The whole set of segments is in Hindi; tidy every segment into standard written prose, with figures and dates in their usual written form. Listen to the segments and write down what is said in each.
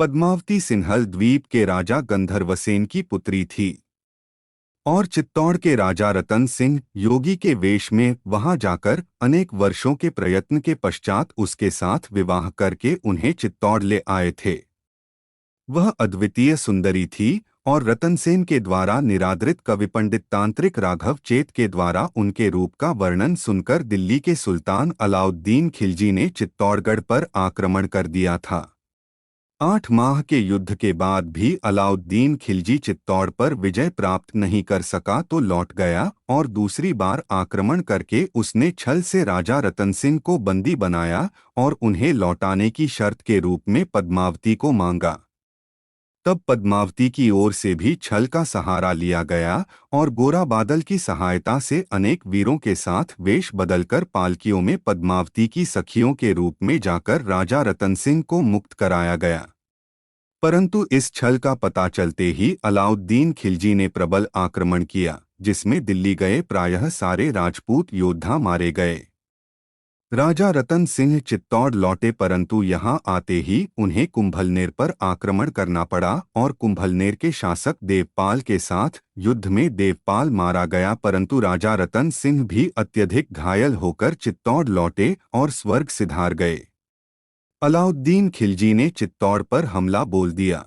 पद्मावती सिन्हल द्वीप के राजा गंधर्वसेन की पुत्री थी और चित्तौड़ के राजा रतन सिंह योगी के वेश में वहां जाकर अनेक वर्षों के प्रयत्न के पश्चात उसके साथ विवाह करके उन्हें चित्तौड़ ले आए थे। वह अद्वितीय सुंदरी थी और रतनसेन के द्वारा निरादृत कवि पंडित तांत्रिक राघव चेत के द्वारा उनके रूप का वर्णन सुनकर दिल्ली के सुल्तान अलाउद्दीन खिलजी ने चित्तौड़गढ़ पर आक्रमण कर दिया था। 8 माह के युद्ध के बाद भी अलाउद्दीन खिलजी चित्तौड़ पर विजय प्राप्त नहीं कर सका तो लौट गया और दूसरी बार आक्रमण करके उसने छल से राजा रतन सिंह को बंदी बनाया और उन्हें लौटाने की शर्त के रूप में पद्मावती को मांगा। तब पद्मावती की ओर से भी छल का सहारा लिया गया और गोरा बादल की सहायता से अनेक वीरों के साथ वेश बदलकर पालकियों में पद्मावती की सखियों के रूप में जाकर राजा रतन सिंह को मुक्त कराया गया। परंतु इस छल का पता चलते ही अलाउद्दीन खिलजी ने प्रबल आक्रमण किया, जिसमें दिल्ली गए प्रायः सारे राजपूत योद्धा मारे गए। राजा रतन सिंह चित्तौड़ लौटे परंतु यहां आते ही उन्हें कुंभलनेर पर आक्रमण करना पड़ा और कुंभलनेर के शासक देवपाल के साथ युद्ध में देवपाल मारा गया, परंतु राजा रतन सिंह भी अत्यधिक घायल होकर चित्तौड़ लौटे और स्वर्ग सिधार गए। अलाउद्दीन खिलजी ने चित्तौड़ पर हमला बोल दिया।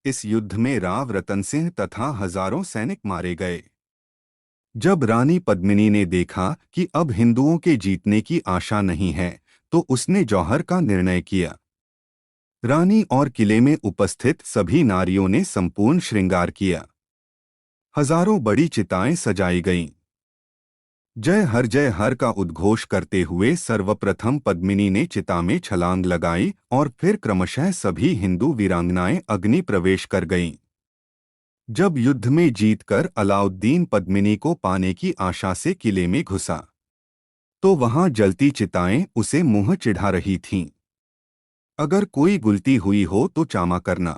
इस युद्ध में राव रतन सिंह तथा हजारों सैनिक मारे गए। जब रानी पद्मिनी ने देखा कि अब हिंदुओं के जीतने की आशा नहीं है तो उसने जौहर का निर्णय किया। रानी और किले में उपस्थित सभी नारियों ने संपूर्ण श्रृंगार किया। हजारों बड़ी चिताएं सजाई गईं। जय हर का उद्घोष करते हुए सर्वप्रथम पद्मिनी ने चिता में छलांग लगाई और फिर क्रमशः सभी हिंदू वीरांगनाएं अग्नि प्रवेश कर गईं। जब युद्ध में जीतकर अलाउद्दीन पद्मिनी को पाने की आशा से किले में घुसा तो वहां जलती चिताएं उसे मुंह चिढ़ा रही थीं। अगर कोई गुलती हुई हो तो क्षमा करना।